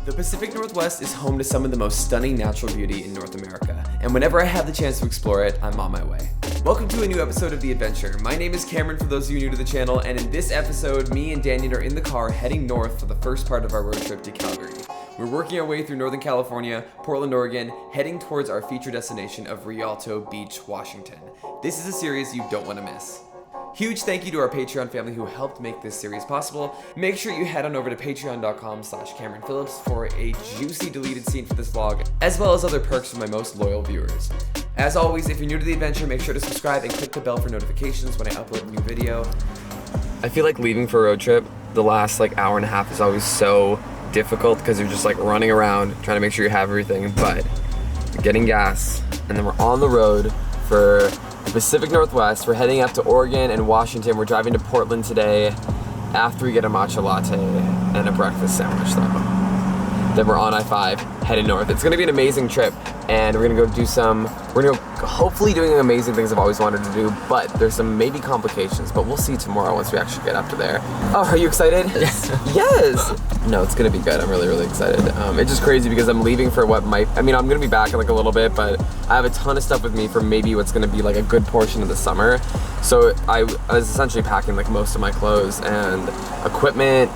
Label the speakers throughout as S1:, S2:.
S1: The Pacific Northwest is home to some of the most stunning natural beauty in North America, and whenever I have the chance to explore it, I'm on my way. Welcome to a new episode of The Adventure. My name is Cameron for those of you new to the channel, and in this episode, me and Danyon are in the car heading north for the first part of our road trip to Calgary. We're working our way through Northern California, Portland, Oregon, heading towards our feature destination of Rialto Beach, Washington. This is a series you don't want to miss. Huge thank you to our Patreon family who helped make this series possible. Make sure you head on over to patreon.com/Cameron Phillips for a juicy deleted scene for this vlog, as well as other perks for my most loyal viewers. As always, if you're new to the adventure, make sure to subscribe and click the bell for notifications when I upload a new video. I feel like leaving for a road trip, the last hour and a half is always so difficult because you're just running around trying to make sure you have everything, but we're getting gas and then we're on the road for the Pacific Northwest. We're heading up to Oregon and Washington. We're driving to Portland today after we get a matcha latte and a breakfast sandwich though. Then we're on I-5 heading north. It's gonna be an amazing trip and we're gonna go hopefully doing amazing things I've always wanted to do, but there's some maybe complications, but we'll see tomorrow once we actually get up to there. Oh, are you excited? Yes. Yes! No, it's gonna be good. I'm really, really excited. It's just crazy because I'm leaving for I'm gonna be back in a little bit, but I have a ton of stuff with me for maybe what's gonna be a good portion of the summer. So I was essentially packing most of my clothes and equipment,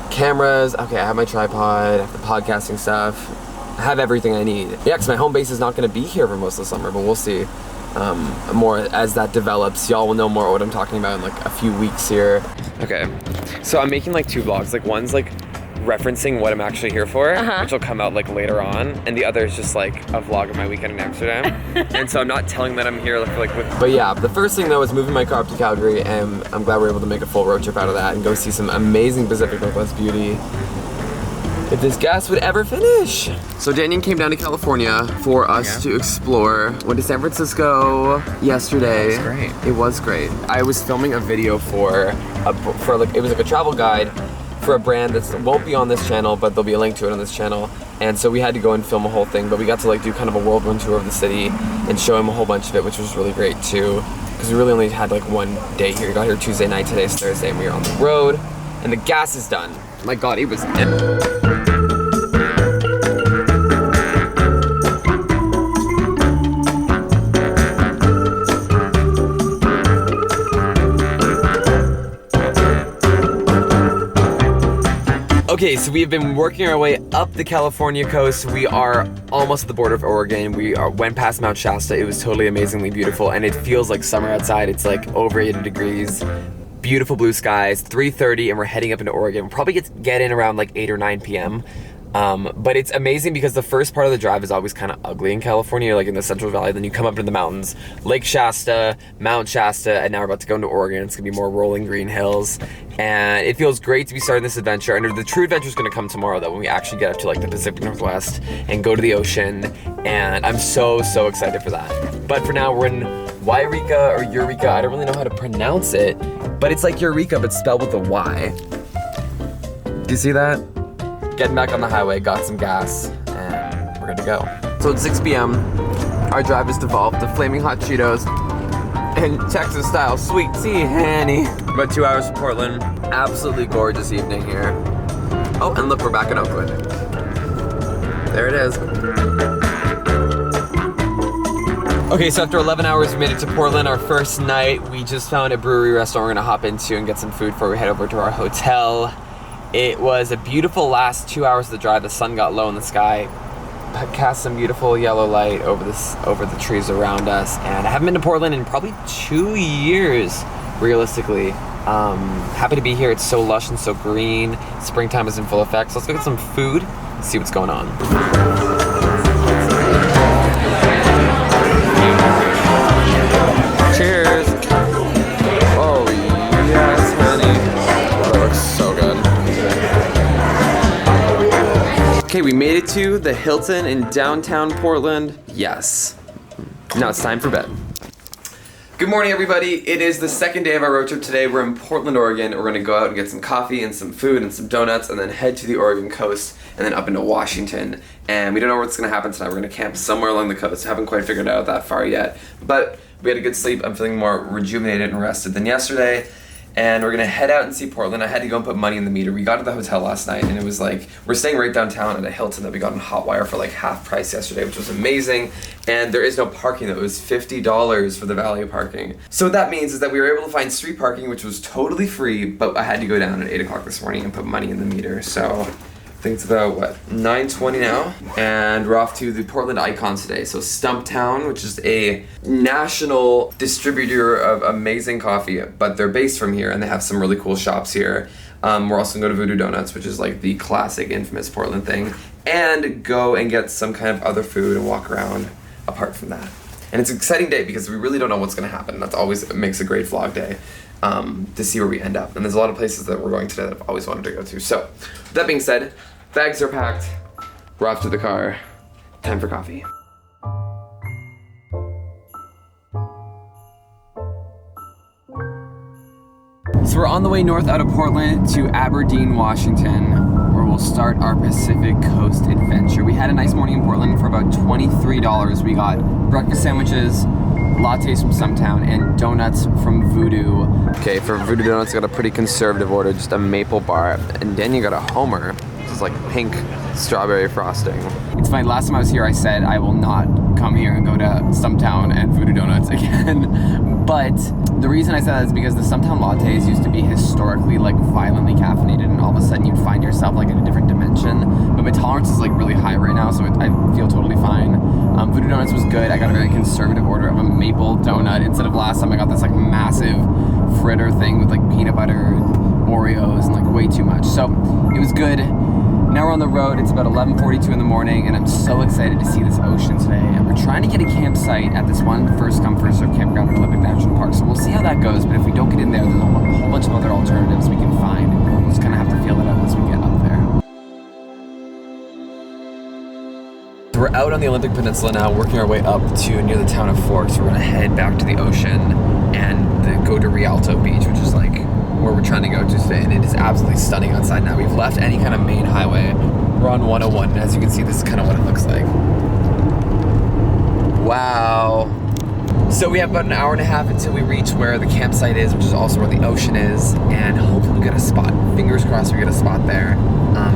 S1: cameras. Okay, I have my tripod, I have the podcasting stuff. I have everything I need. Yeah, because my home base is not gonna be here for most of the summer, but we'll see. More as that develops. Y'all will know more what I'm talking about in a few weeks here. Okay, so I'm making two vlogs. One's referencing what I'm actually here for, which will come out later on, and the other is just a vlog of my weekend in Amsterdam. And so I'm not telling that I'm here But yeah, the first thing though is moving my car up to Calgary, and I'm glad we're able to make a full road trip out of that and go see some amazing Pacific Northwest beauty. If this gas would ever finish. So Danyon came down to California for us to explore. Went to San Francisco yesterday. It was great. It was great. I was filming a video it was a travel guide for a brand that won't be on this channel, but there'll be a link to it on this channel. And so we had to go and film a whole thing, but we got to do kind of a whirlwind tour of the city and show him a whole bunch of it, which was really great too. Because we really only had one day here. We got here Tuesday night, today's Thursday, and we were on the road. And the gas is done. My God, it was Okay, so we have been working our way up the California coast. We are almost at the border of Oregon. We went past Mount Shasta. It was totally amazingly beautiful, and it feels like summer outside. It's over 80 degrees, beautiful blue skies, 3:30, and we're heading up into Oregon. We'll probably get in around 8 or 9 p.m. But it's amazing because the first part of the drive is always kind of ugly in California. You're in the Central Valley, then you come up into the mountains, Lake Shasta, Mount Shasta, and now we're about to go into Oregon. It's gonna be more rolling green hills. And it feels great to be starting this adventure. And the true adventure is gonna come tomorrow though, when we actually get up to the Pacific Northwest and go to the ocean. And I'm so, so excited for that. But for now, we're in Wairika or Eureka. I don't really know how to pronounce it, but it's like Eureka, but spelled with a Y. Do you see that? Getting back on the highway, got some gas, and we're good to go. So it's 6 p.m. Our drive has devolved to flaming hot Cheetos and Texas-style sweet tea, honey. About 2 hours from Portland. Absolutely gorgeous evening here. Oh, and look, we're back in Oakwood. There it is. Okay, so after 11 hours, we made it to Portland. Our first night, we just found a brewery restaurant we're gonna hop into and get some food before we head over to our hotel. It was a beautiful last 2 hours of the drive. The sun got low in the sky, cast some beautiful yellow light over the trees around us. And I haven't been to Portland in probably 2 years, realistically. Happy to be here. It's so lush and so green. Springtime is in full effect. So let's go get some food, see what's going on. Cheers. Oh yes, honey. That looks so good. Okay, we made it to the Hilton in downtown Portland. Yes. Now it's time for bed. Good morning, everybody. It is the second day of our road trip today. We're in Portland, Oregon. We're gonna go out and get some coffee and some food and some donuts and then head to the Oregon coast and then up into Washington. And we don't know what's gonna happen tonight. We're gonna camp somewhere along the coast. Haven't quite figured it out that far yet. But we had a good sleep. I'm feeling more rejuvenated and rested than yesterday. and we're gonna head out and see Portland. I had to go and put money in the meter. We got to the hotel last night, and it was like, we're staying right downtown at a Hilton that we got in Hotwire for like half price yesterday, which was amazing. And there is no parking though. It was $50 for the valet parking. So what that means is that we were able to find street parking, which was totally free, but I had to go down at 8 o'clock this morning and put money in the meter. So I think it's about, what, 9:20 now? And we're off to the Portland Icons today. So Stumptown, which is a national distributor of amazing coffee, but they're based from here and they have some really cool shops here. We're also going to go to Voodoo Donuts, which is like the classic, infamous Portland thing, and go and get some kind of other food and walk around apart from that. And it's an exciting day because we really don't know what's going to happen. That's always makes a great vlog day. To see where we end up. And there's a lot of places that we're going today that I've always wanted to go to. So, with that being said, bags are packed, we're off to the car, time for coffee. So we're on the way north out of Portland to Aberdeen, Washington, where we'll start our Pacific Coast adventure. We had a nice morning in Portland for about $23. We got breakfast sandwiches, lattes from Stumptown, and donuts from Voodoo. Okay, for Voodoo Donuts, got a pretty conservative order, just a maple bar, and then you got a Homer, which is like pink strawberry frosting. It's funny, last time I was here I said I will not come here and go to Stumptown and Voodoo Donuts again, but the reason I said that is because the Stumptown lattes used to be historically like violently caffeinated, and all of a sudden you'd find yourself like in a different dimension, but my tolerance is like really high right now, so I feel totally fine. Voodoo Donuts was good. I got a very conservative order of a maple donut instead of last time I got this like massive fritter thing with like peanut butter and Oreos and like way too much. So it was good. Now we're on the road. It's about 11:42 in the morning, and I'm so excited to see this ocean today. And we're trying to get a campsite at this one first come first served campground at Olympic National Park. So we'll see how that goes. But if we don't get in there, there's a whole bunch of other alternatives we can find. We'll just kind of have to feel that out once we get up there. So we're out on the Olympic Peninsula now, working our way up to near the town of Forks. We're gonna head back to the ocean and go to Rialto Beach, which is like where we're trying to go to today, and it is absolutely stunning outside now. We've left any kind of main highway. We're on 101, and as you can see, this is kind of what it looks like. Wow. So we have about an hour and a half until we reach where the campsite is, which is also where the ocean is, and hopefully we get a spot. Fingers crossed we get a spot there.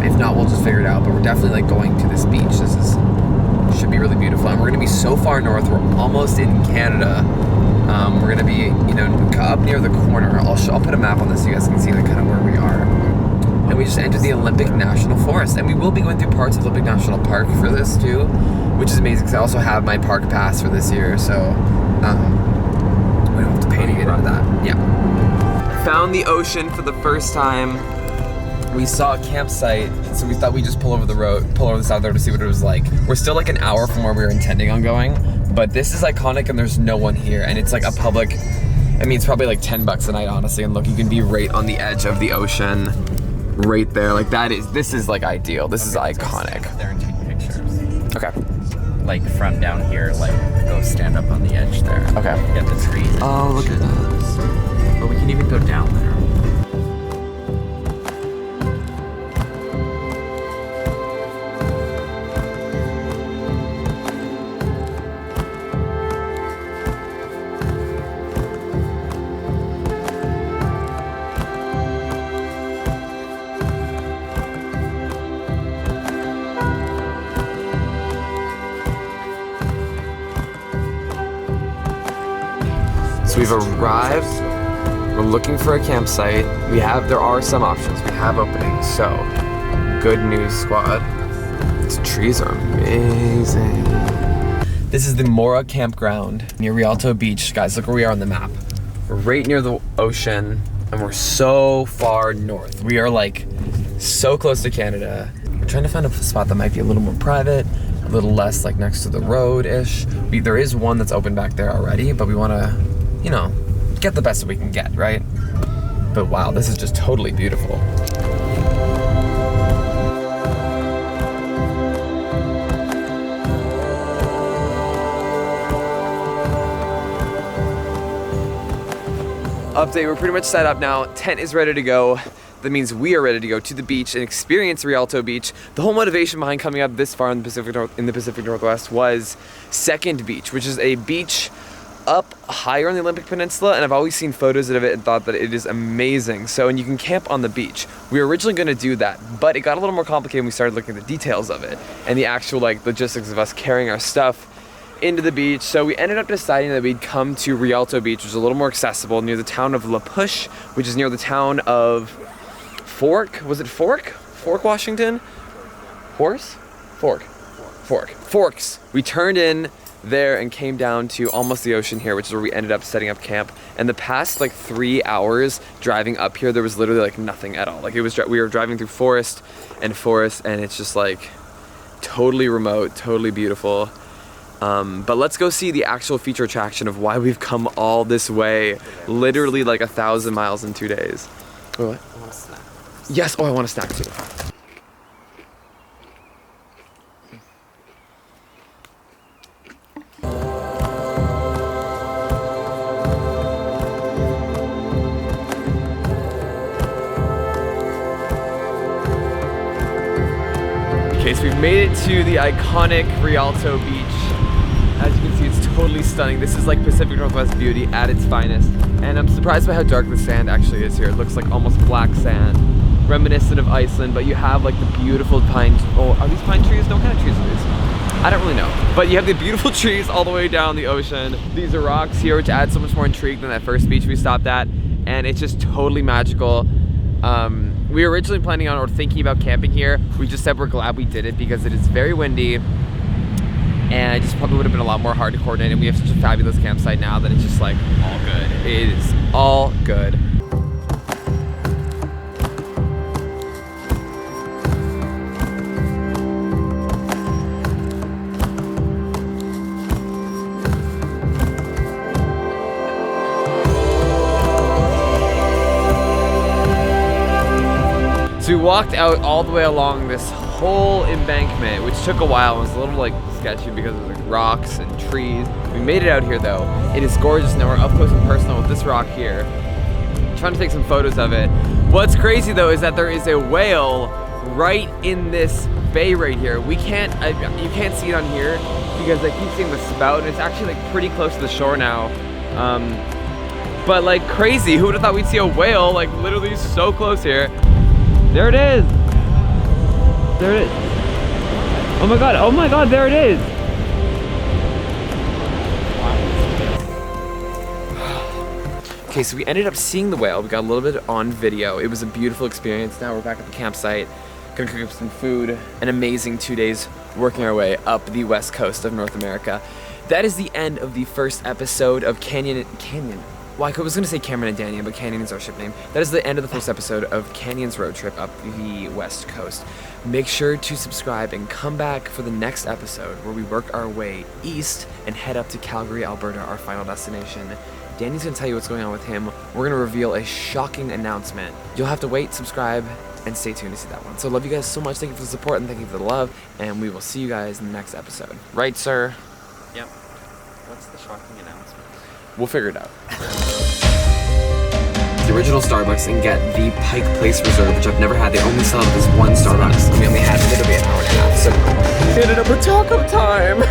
S1: If not, we'll just figure it out, but we're definitely like going to this beach. This should be really beautiful, and we're gonna be so far north, we're almost in Canada. We're gonna be, up near the corner. I'll put a map on this so you guys can see like kind of where we are. And we just entered the Olympic National Forest, and we will be going through parts of Olympic National Park for this too, which is amazing because I also have my park pass for this year, so we don't have to pay to get into that. Yeah. Found the ocean for the first time. We saw a campsite, so we thought we'd just pull over the side there to see what it was like. We're still like an hour from where we were intending on going, but this is iconic and there's no one here, and it's like a public, it's probably like $10 a night, honestly, and look, you can be right on the edge of the ocean, right there, like this is like ideal, this is iconic.
S2: Stand up there and take pictures.
S1: Okay.
S2: Like from down here, like go stand up on the edge there.
S1: Okay.
S2: Get the trees.
S1: Oh, look at that.
S2: But we can even go down there.
S1: So we've arrived, we're looking for a campsite. There are some options, we have openings, so good news, squad. These trees are amazing. This is the Mora Campground near Rialto Beach. Guys, look where we are on the map. We're right near the ocean, and we're so far north. We are like so close to Canada. We're trying to find a spot that might be a little more private, a little less like next to the road-ish. There is one that's open back there already, but we wanna, get the best that we can get, right? But wow, this is just totally beautiful. Update, we're pretty much set up now. Tent is ready to go. That means we are ready to go to the beach and experience Rialto Beach. The whole motivation behind coming up this far in the Pacific Northwest was Second Beach, which is a beach up higher on the Olympic Peninsula, and I've always seen photos of it and thought that it is amazing. So, and you can camp on the beach. We were originally going to do that, but it got a little more complicated when we started looking at the details of it and the actual like logistics of us carrying our stuff into the beach. So we ended up deciding that we'd come to Rialto Beach, which is a little more accessible, near the town of La Push, which is near the town of Fork. Was it Fork? Fork, Washington? Horse? Fork. Forks. We turned in there and came down to almost the ocean here, which is where we ended up setting up camp. And the past like 3 hours driving up here, there was literally like nothing at all. Like it was, we were driving through forest, and it's just like totally remote, totally beautiful. But let's go see the actual feature attraction of why we've come all this way, literally like 1,000 miles in 2 days. Wait, what?
S2: I want a snack.
S1: Yes, oh, I want a snack too. Okay, so we've made it to the iconic Rialto Beach. As you can see, it's totally stunning. This is like Pacific Northwest beauty at its finest. And I'm surprised by how dark the sand actually is here. It looks like almost black sand, reminiscent of Iceland, but you have like the beautiful pine, oh, are these pine trees? No, what kind of trees are these? I don't really know. But you have the beautiful trees all the way down the ocean. These are rocks here, which add so much more intrigue than that first beach we stopped at. And it's just totally magical. We were originally planning on or thinking about camping here. We just said we're glad we did it because it is very windy, and it just probably would have been a lot more hard to coordinate, and we have such a fabulous campsite now that it's just like all good. It is all good. So we walked out all the way along this whole embankment, which took a while. It was a little like sketchy because of like rocks and trees. We made it out here though. It is gorgeous. Now we're up close and personal with this rock here. I'm trying to take some photos of it. What's crazy though is that there is a whale right in this bay right here. You can't see it on here because I keep seeing the spout, and it's actually like pretty close to the shore now. But like crazy, who would have thought we'd see a whale like literally so close here? There it is. There it is. Oh my god, there it is. Okay, so we ended up seeing the whale. We got a little bit on video. It was a beautiful experience. Now we're back at the campsite. Gonna cook up some food. An amazing 2 days working our way up the west coast of North America. That is the end of the first episode of Canyon. Well, I was going to say Cameron and Danyon, but Canyon is our ship name. That is the end of the first episode of Canyon's road trip up the west coast. Make sure to subscribe and come back for the next episode where we work our way east and head up to Calgary, Alberta, our final destination. Danny's going to tell you what's going on with him. We're going to reveal a shocking announcement. You'll have to wait, subscribe, and stay tuned to see that one. So love you guys so much. Thank you for the support and thank you for the love. And we will see you guys in the next episode. Right, sir?
S2: Yep. What's the shocking announcement?
S1: We'll figure it out. The original Starbucks and get the Pike Place Reserve, which I've never had. They only sell it at this one Starbucks. We only had literally an hour and a half, so we ended up with taco time.